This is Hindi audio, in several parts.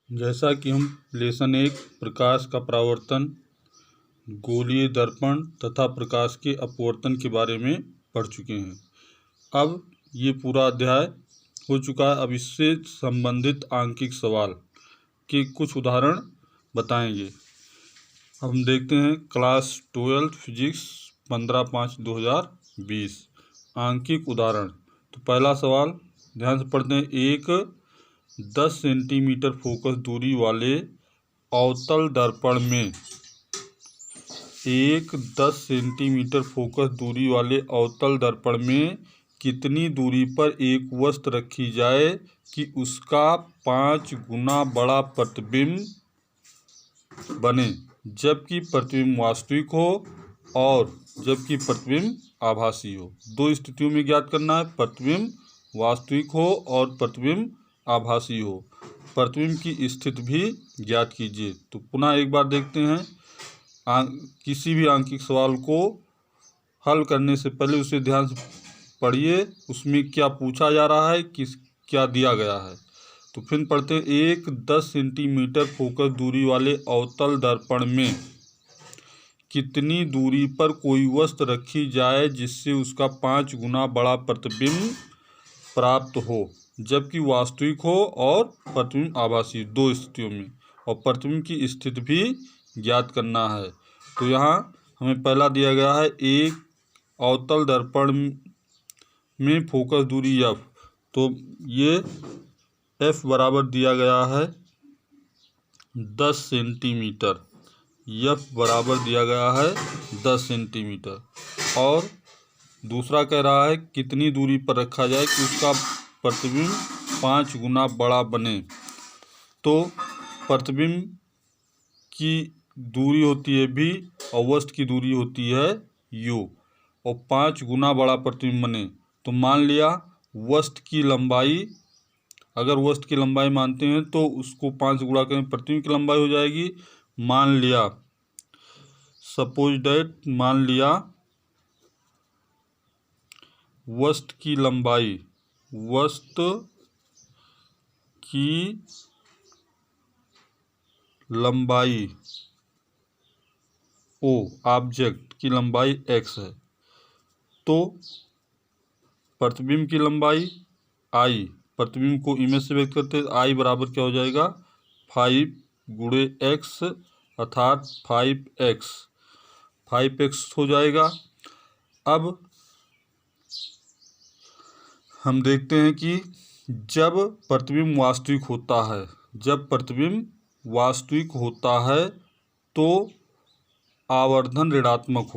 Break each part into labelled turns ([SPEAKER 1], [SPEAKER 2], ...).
[SPEAKER 1] जैसा कि हम लेसन 1 प्रकाश का परावर्तन, गोलीय दर्पण तथा प्रकाश के अपवर्तन के बारे में पढ़ चुके हैं। अब ये पूरा अध्याय हो चुका है। अब इससे संबंधित आंकिक सवाल के कुछ उदाहरण बताएंगे। हम देखते हैं क्लास 12 फिजिक्स 15/5/2020 आंकिक उदाहरण। तो पहला सवाल ध्यान से पढ़ते हैं। एक 10 सेंटीमीटर फोकस दूरी वाले अवतल दर्पण में दूरी वाले अवतल दर्पण में कितनी दूरी पर एक वस्तु रखी जाए कि उसका 5 गुना बड़ा प्रतिबिंब बने, जबकि प्रतिबिंब वास्तविक हो और जबकि प्रतिबिंब आभासी हो। दो स्थितियों में ज्ञात करना है, प्रतिबिंब वास्तविक हो और प्रतिबिंब आभासी हो। प्रतिबिंब की स्थिति भी ज्ञात कीजिए। तो पुनः एक बार देखते हैं। किसी भी आंकिक सवाल को हल करने से पहले उसे ध्यान से पढ़िए, उसमें क्या पूछा जा रहा है, क्या दिया गया है। तो फिर पढ़ते हैं। एक 10 सेंटीमीटर फोकस दूरी वाले अवतल दर्पण में कितनी दूरी पर कोई वस्तु रखी जाए जिससे उसका 5 गुना बड़ा प्रतिबिंब प्राप्त हो, जबकि वास्तविक हो और प्रतिबिंब आभासी, दो स्थितियों में, और प्रतिबिंब की स्थिति भी ज्ञात करना है। तो यहाँ हमें पहला दिया गया है एक अवतल दर्पण में फोकस दूरी f। तो ये f बराबर दिया गया है 10 सेंटीमीटर। f बराबर दिया गया है 10 सेंटीमीटर। और दूसरा कह रहा है कितनी दूरी पर रखा जाए कि उसका प्रतिबिंब 5 गुना बड़ा बने। तो प्रतिबिंब की दूरी होती है v और वस्तु की दूरी होती है u, और 5 गुना बड़ा प्रतिबिंब बने। तो मान लिया वस्तु की लंबाई, अगर वस्तु की लंबाई मानते हैं तो उसको 5 गुणा करें, प्रतिबिंब की लंबाई हो जाएगी। मान लिया, सपोज दैट, मान लिया वस्तु की लंबाई O, ऑब्जेक्ट की लंबाई x है। तो प्रतिबिंब की लंबाई I, प्रतिबिंब को इमेज से व्यक्त करते हैं। I बराबर क्या हो जाएगा 5 गुणे x, अर्थात 5x हो जाएगा। अब हम देखते हैं कि जब प्रतिबिंब वास्तविक होता है तो आवर्धन ऋणात्मक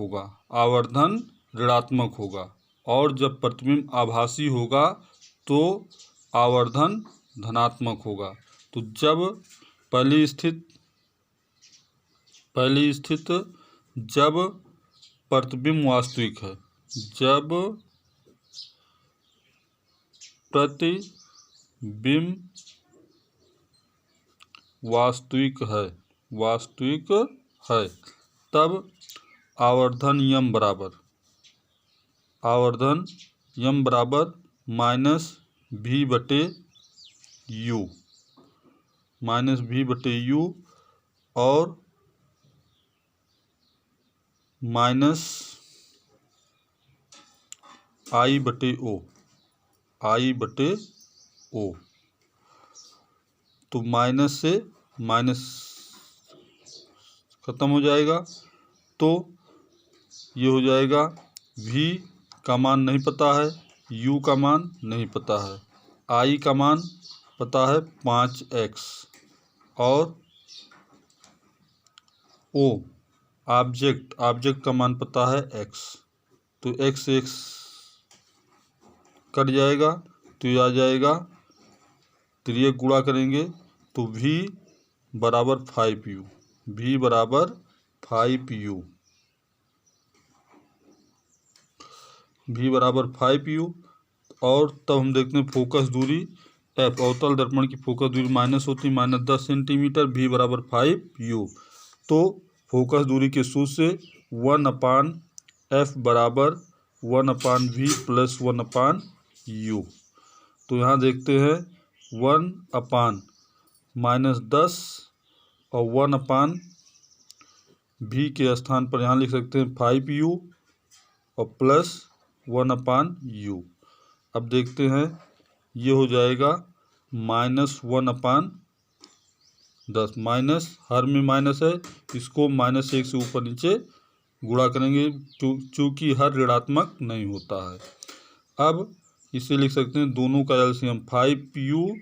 [SPEAKER 1] होगा, और जब प्रतिबिंब आभासी होगा तो आवर्धन धनात्मक होगा। तो जब पहली स्थिति जब प्रतिबिंब वास्तविक है, जब प्रतिबिंब वास्तविक है तब आवर्धन यम बराबर -v/u और -I/O। तो माइनस से माइनस खत्म हो जाएगा। तो ये हो जाएगा v का मान नहीं पता है, u का मान नहीं पता है, I का मान पता है 5x, और O ऑब्जेक्ट का मान पता है x। तो x से x कट जाएगा तो ये आ जाएगा, त्रियक गुणा करेंगे तो v बराबर 5u, और तब हम देखते हैं फोकस दूरी f, अवतल दर्पण की फोकस दूरी माइनस होती है -10 सेंटीमीटर, v बराबर 5u। तो फोकस दूरी के सूत्र से 1/f बराबर 1/v + 1/u। तो यहाँ देखते हैं 1/, -10 और 1/v के स्थान पर यहाँ लिख सकते हैं 5u और प्लस 1/u। अब देखते हैं, ये हो जाएगा -1/10। माइनस, हर में माइनस है, इसको -1 से ऊपर नीचे गुणा करेंगे चूँकि हर ऋणात्मक नहीं होता है। अब इसे लिख सकते हैं दोनों का एलसीएम 5u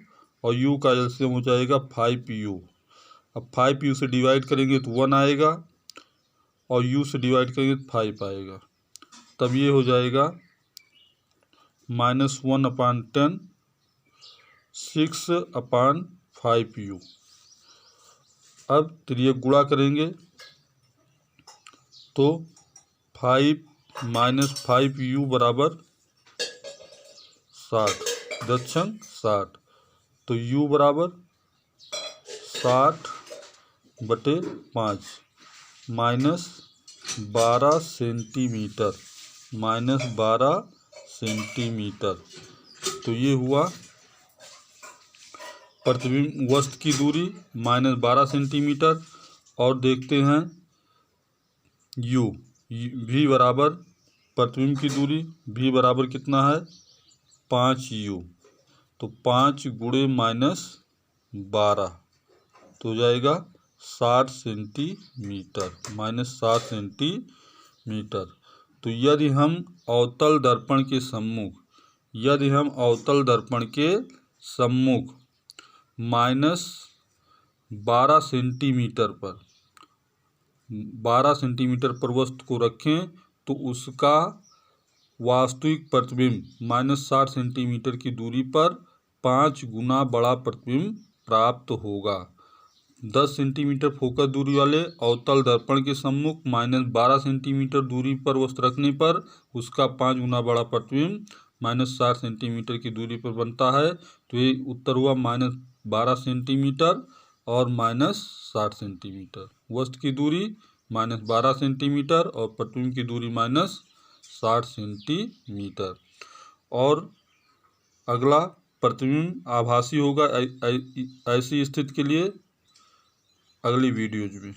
[SPEAKER 1] और u का एलसीएम हो जाएगा 5u। अब 5u से डिवाइड करेंगे तो 1 आएगा और u से डिवाइड करेंगे तो 5 आएगा। तब ये हो जाएगा -1/10 6/5u। अब चलिए गुणा करेंगे तो 5 - 5u बराबर 60, 60। तो u बराबर 60/5 -12 सेंटीमीटर, -12 सेंटीमीटर। तो ये हुआ प्रतिबिंब वस्तु की दूरी -12 सेंटीमीटर। और देखते हैं u, v बराबर प्रतिबिंब की दूरी, v बराबर कितना है 5u। तो 5 गुणे -12 तो हो जाएगा 60 सेंटीमीटर, -60 सेंटीमीटर। तो यदि हम अवतल दर्पण के सम्मुख -12 सेंटीमीटर पर वस्तु को रखें तो उसका वास्तविक प्रतिबिंब -60 सेंटीमीटर की दूरी पर 5 गुना बड़ा प्रतिबिंब प्राप्त होगा। 10 सेंटीमीटर फोकस दूरी वाले अवतल दर्पण के सम्मुख -12 सेंटीमीटर दूरी पर वस्तु रखने पर उसका 5 गुना बड़ा प्रतिबिंब -60 सेंटीमीटर की दूरी पर बनता है। तो ये उत्तर हुआ -12 सेंटीमीटर और -60 सेंटीमीटर। वस्तु की दूरी -12 सेंटीमीटर और प्रतिबिंब की दूरी -60 सेंटीमीटर। और अगला प्रतिबिंब आभासी होगा ऐसी स्थिति के लिए अगली वीडियोज में।